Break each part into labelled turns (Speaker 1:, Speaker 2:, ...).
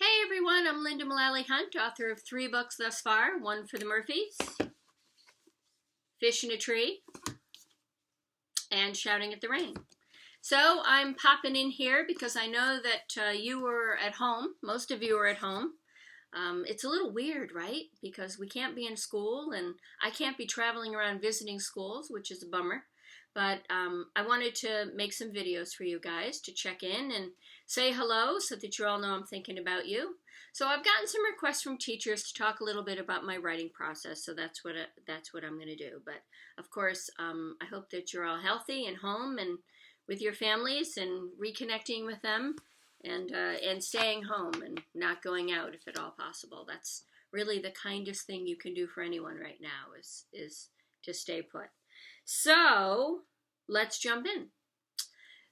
Speaker 1: Hey everyone, I'm Lynda Mullaly Hunt, author of 3 books thus far. One for the Murphys, Fish in a Tree, and Shouting at the Rain. So I'm popping in here because I know that you were at home. Most of you are at home. It's a little weird, right? Because we can't be in school and I can't be traveling around visiting schools, which is a bummer. But I wanted to make some videos for you guys to check in and say hello so that you all know I'm thinking about you. So I've gotten some requests from teachers to talk a little bit about my writing process, so that's what I'm going to do. But of course, I hope that you're all healthy and home and with your families and reconnecting with them and staying home and not going out if at all possible. That's really the kindest thing you can do for anyone right now is to stay put. So let's jump in.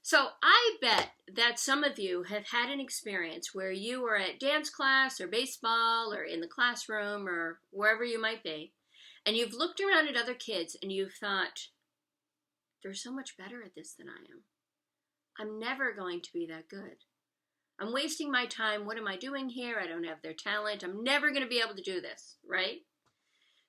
Speaker 1: So I bet that some of you have had an experience where you were at dance class or baseball or in the classroom or wherever you might be, and you've looked around at other kids and you've thought, they're so much better at this than I am. I'm never going to be that good. I'm wasting my time. What am I doing here? I don't have their talent. I'm never going to be able to do this, right?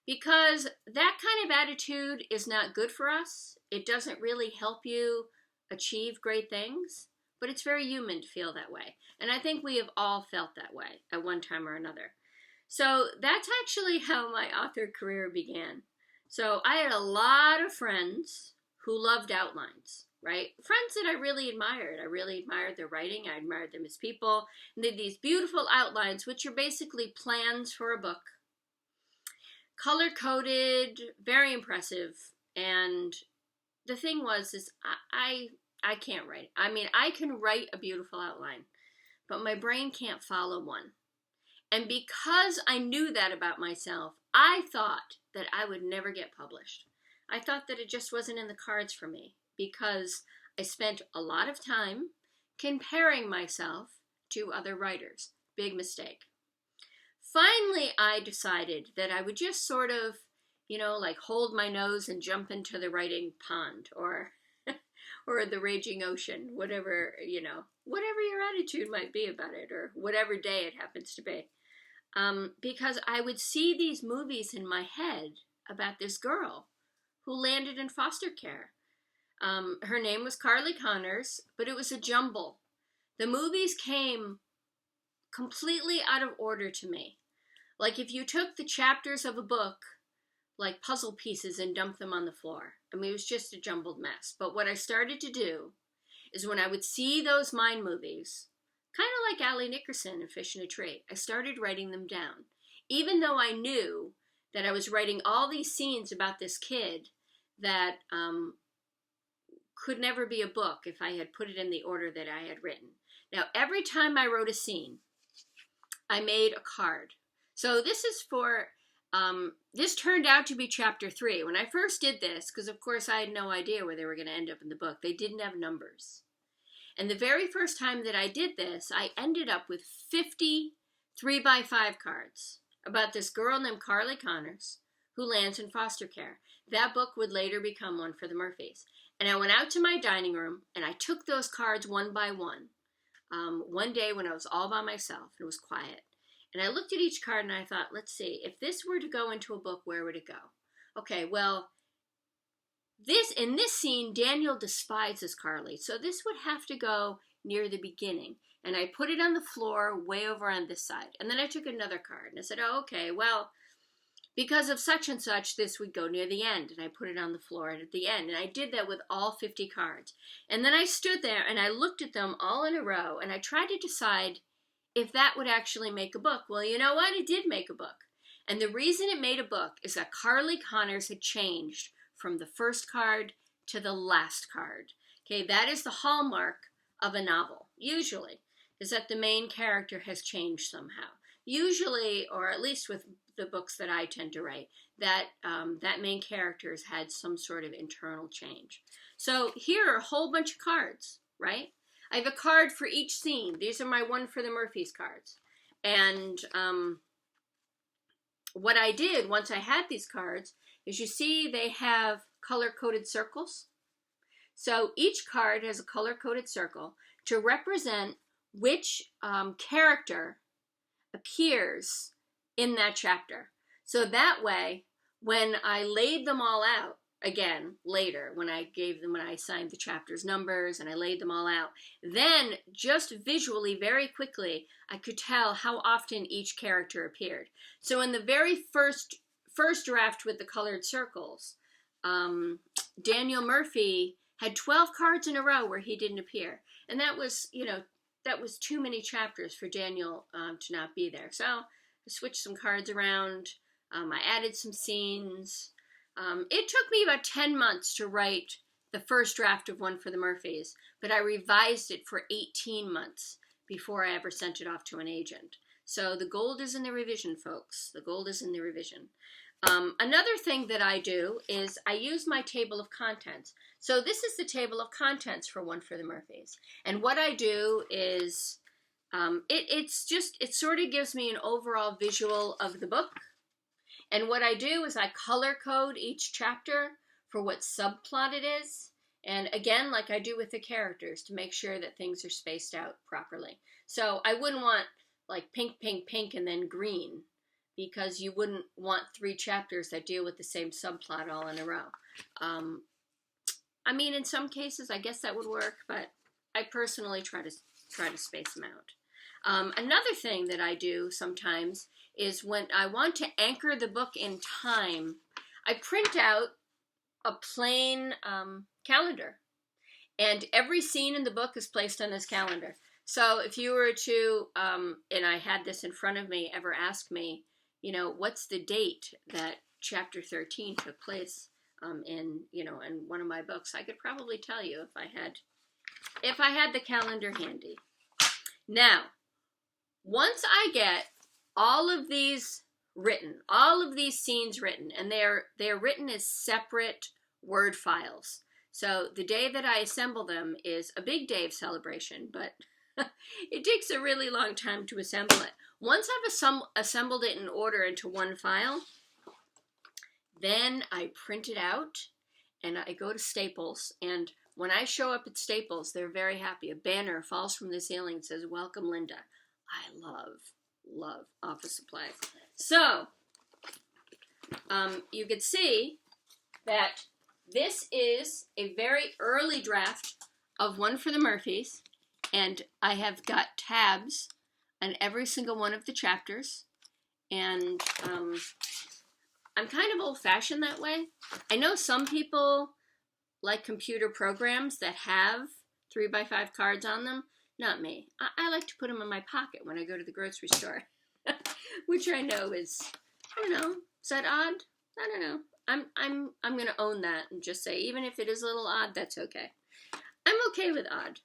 Speaker 1: Because that kind of attitude is not good for us. It doesn't really help you achieve great things, but it's very human to feel that way. And I think we have all felt that way at one time or another. So that's actually how my author career began. So I had a lot of friends who loved outlines, right? Friends that I really admired. I really admired their writing. I admired them as people. And they had these beautiful outlines, which are basically plans for a book. Color-coded, very impressive. And the thing was, I can't write. I mean, I can write a beautiful outline, but my brain can't follow one. And because I knew that about myself, I thought that I would never get published. I thought that it just wasn't in the cards for me because I spent a lot of time comparing myself to other writers. Big mistake. Finally, I decided that I would just sort of, like hold my nose and jump into the writing pond or the raging ocean, whatever your attitude might be about it or whatever day it happens to be. Because I would see these movies in my head about this girl who landed in foster care. Her name was Carly Connors, but it was a jumble. The movies came completely out of order to me. Like if you took the chapters of a book like puzzle pieces and dumped them on the floor. I mean, it was just a jumbled mess. But what I started to do is when I would see those mind movies, kind of like Allie Nickerson in Fish in a Tree, I started writing them down. Even though I knew that I was writing all these scenes about this kid that could never be a book if I had put it in the order that I had written. Now, every time I wrote a scene, I made a card. So this is for, this turned out to be chapter 3. When I first did this, because of course I had no idea where they were going to end up in the book, they didn't have numbers. And the very first time that I did this, I ended up with 50 3x5 cards about this girl named Carly Connors who lands in foster care. That book would later become one for the Murphys. And I went out to my dining room and I took those cards one by one. One day when I was all by myself, it was quiet. And I looked at each card and I thought, let's see, if this were to go into a book, where would it go? Okay, well, in this scene, Daniel despises Carly. So this would have to go near the beginning. And I put it on the floor way over on this side. And then I took another card and I said, oh, okay, well, because of such and such, this would go near the end. And I put it on the floor at the end. And I did that with all 50 cards. And then I stood there and I looked at them all in a row. And I tried to decide if that would actually make a book. Well, you know what? It did make a book. And the reason it made a book is that Carly Connors had changed from the first card to the last card. Okay, that is the hallmark of a novel, usually, is that the main character has changed somehow. Usually, or at least with the books that I tend to write, that main character has had some sort of internal change. So here are a whole bunch of cards, right? I have a card for each scene. These are my one for the Murphys cards. And what I did once I had these cards is you see they have color-coded circles. So each card has a color-coded circle to represent which character appears in that chapter. So that way, when I laid them all out, again, later, when I assigned the chapters numbers and I laid them all out, then just visually, very quickly, I could tell how often each character appeared. So in the very first draft with the colored circles, Daniel Murphy had 12 cards in a row where he didn't appear. And that was, that was too many chapters for Daniel to not be there. So I switched some cards around. I added some scenes. It took me about 10 months to write the first draft of One for the Murphys, but I revised it for 18 months before I ever sent it off to an agent. So the gold is in the revision, folks. The gold is in the revision. Another thing that I do is I use my table of contents. So this is the table of contents for One for the Murphys. And what I do is, it sort of gives me an overall visual of the book. And what I do is I color code each chapter for what subplot it is. And again, like I do with the characters, to make sure that things are spaced out properly. So I wouldn't want like pink, pink, pink, and then green, because you wouldn't want 3 chapters that deal with the same subplot all in a row. I mean, in some cases, I guess that would work, but I personally try to space them out. Another thing that I do sometimes is when I want to anchor the book in time, I print out a plain calendar. And every scene in the book is placed on this calendar. So if you were to, and I had this in front of me, ever ask me, what's the date that chapter 13 took place in one of my books, I could probably tell you if I had the calendar handy. Now, once I get all of these written, all of these scenes written, and they're written as separate Word files. So the day that I assemble them is a big day of celebration, but it takes a really long time to assemble it. Once I've assembled it in order into one file, then I print it out and I go to Staples. And when I show up at Staples, they're very happy. A banner falls from the ceiling and says, "Welcome, Lynda." I love office supplies. So you can see that this is a very early draft of One for the Murphys, and I have got tabs on every single one of the chapters, and I'm kind of old-fashioned that way. I know some people like computer programs that have 3x5 cards on them. Not me. I like to put them in my pocket when I go to the grocery store, which I know is, I don't know, is that odd? I don't know. I'm going to own that and just say, even if it is a little odd, that's okay. I'm okay with odd.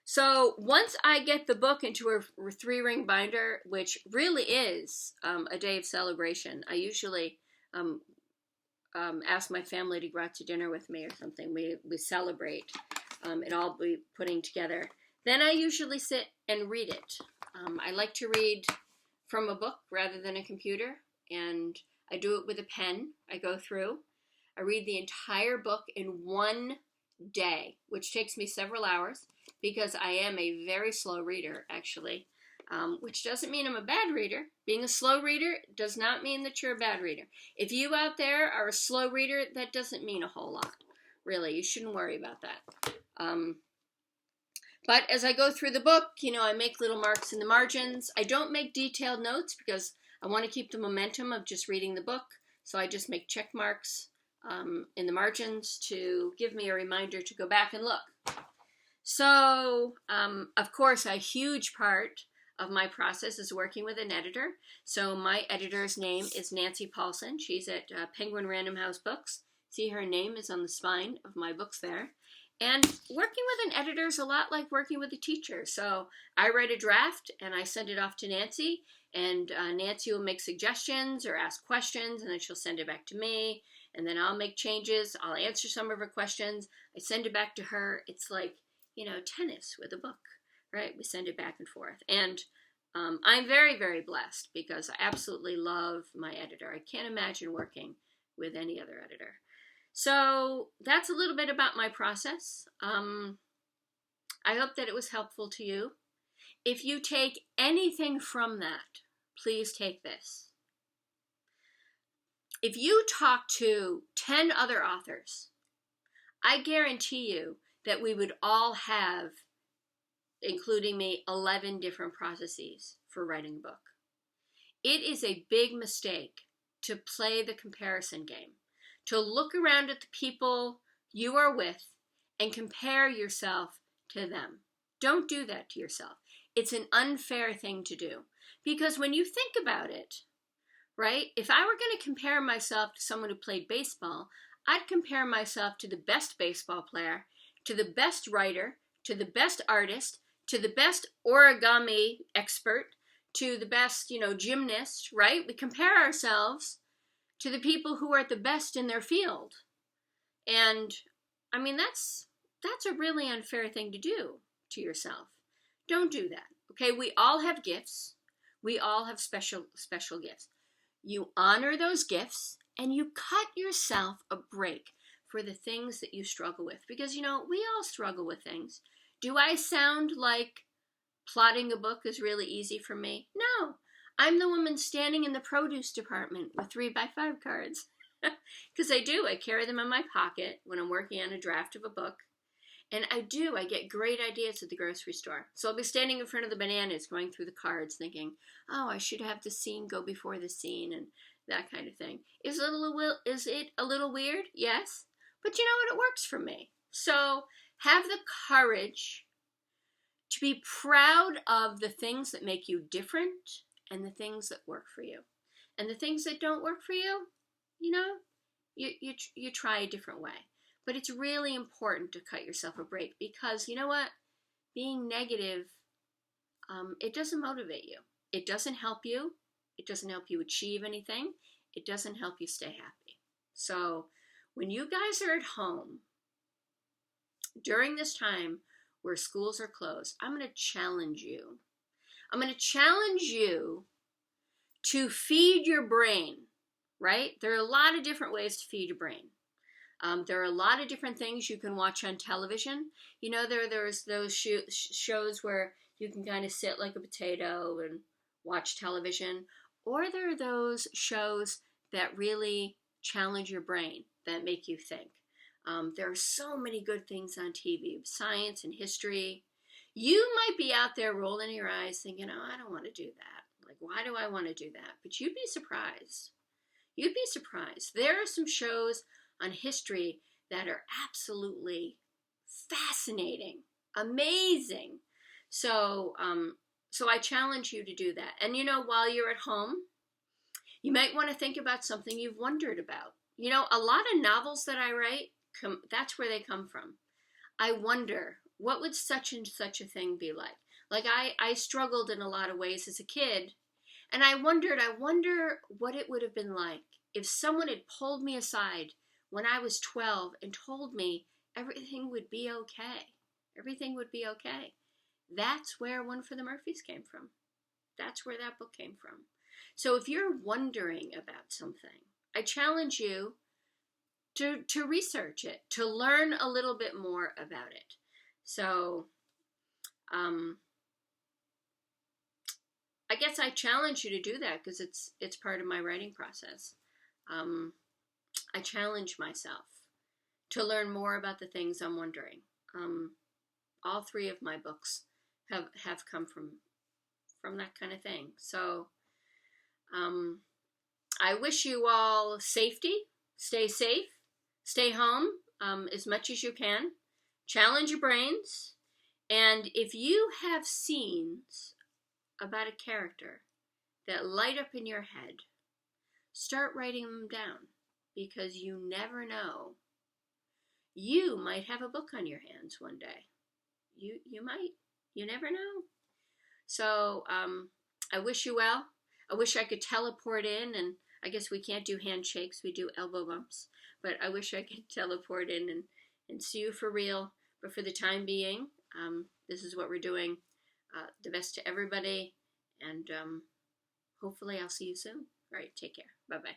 Speaker 1: So once I get the book into a 3-ring binder, which really is a day of celebration, I usually ask my family to go out to dinner with me or something. We celebrate it all be putting together. Then I usually sit and read it. I like to read from a book rather than a computer, and I do it with a pen. I go through. I read the entire book in one day, which takes me several hours because I am a very slow reader, actually, which doesn't mean I'm a bad reader. Being a slow reader does not mean that you're a bad reader. If you out there are a slow reader, that doesn't mean a whole lot. Really, you shouldn't worry about that. But as I go through the book, I make little marks in the margins. I don't make detailed notes because I want to keep the momentum of just reading the book. So I just make check marks in the margins to give me a reminder to go back and look. So, of course, a huge part of my process is working with an editor. So my editor's name is Nancy Paulson. She's at Penguin Random House Books. See, her name is on the spine of my books there. And working with an editor is a lot like working with a teacher. So I write a draft and I send it off to Nancy, and Nancy will make suggestions or ask questions, and then she'll send it back to me, and then I'll make changes. I'll answer some of her questions. I send it back to her. It's like, tennis with a book, right? We send it back and forth. And I'm very, very blessed because I absolutely love my editor. I can't imagine working with any other editor. So that's a little bit about my process. I hope that it was helpful to you. if you take anything from that, please take this. If you talk to 10 other authors, I guarantee you that we would all have, including me, 11 different processes for writing a book. It is a big mistake to play the comparison game, to look around at the people you are with and compare yourself to them. Don't do that to yourself. It's an unfair thing to do. Because when you think about it, right, if I were going to compare myself to someone who played baseball, I'd compare myself to the best baseball player, to the best writer, to the best artist, to the best origami expert, to the best, gymnast, right? We compare ourselves to the people who are at the best in their field. And I mean, that's a really unfair thing to do to yourself. Don't do that. Okay, we all have gifts. We all have special gifts. You honor those gifts and you cut yourself a break for the things that you struggle with. Because, we all struggle with things. Do I sound like plotting a book is really easy for me? No. I'm the woman standing in the produce department with 3x5 cards. Because I do. I carry them in my pocket when I'm working on a draft of a book. And I get great ideas at the grocery store. So I'll be standing in front of the bananas going through the cards thinking, oh, I should have the scene go before the scene and that kind of thing. Is it a little weird? Yes. But you know what? It works for me. So have the courage to be proud of the things that make you different and the things that work for you. And the things that don't work for you, you try a different way. But it's really important to cut yourself a break because you know what? Being negative, it doesn't motivate you. It doesn't help you. It doesn't help you achieve anything. It doesn't help you stay happy. So when you guys are at home, during this time where schools are closed, I'm going to challenge you. I'm going to challenge you to feed your brain, right? There are a lot of different ways to feed your brain. There are a lot of different things you can watch on television. There's those shows where you can kind of sit like a potato and watch television. Or there are those shows that really challenge your brain, that make you think. There are so many good things on TV, science and history. You might be out there rolling your eyes thinking, oh, I don't want to do that. Like, why do I want to do that? But you'd be surprised. You'd be surprised. There are some shows on history that are absolutely fascinating, amazing. So I challenge you to do that. And while you're at home, you might want to think about something you've wondered about. A lot of novels that I write, that's where they come from. I wonder, what would such and such a thing be like? Like I struggled in a lot of ways as a kid, and I wonder what it would have been like if someone had pulled me aside when I was 12 and told me everything would be okay. Everything would be okay. That's where One for the Murphys came from. That's where that book came from. So if you're wondering about something, I challenge you to research it, to learn a little bit more about it. So I guess I challenge you to do that because it's part of my writing process. I challenge myself to learn more about the things I'm wondering. All 3 of my books have come from that kind of thing. So I wish you all safety. Stay safe. Stay home as much as you can. Challenge your brains. And if you have scenes about a character that light up in your head, start writing them down. Because you never know. You might have a book on your hands one day. You might. You never know. So I wish you well. I wish I could teleport in, and I guess we can't do handshakes. We do elbow bumps. But I wish I could teleport in and see you for real. But for the time being, this is what we're doing. The best to everybody. And hopefully I'll see you soon. All right, take care. Bye-bye.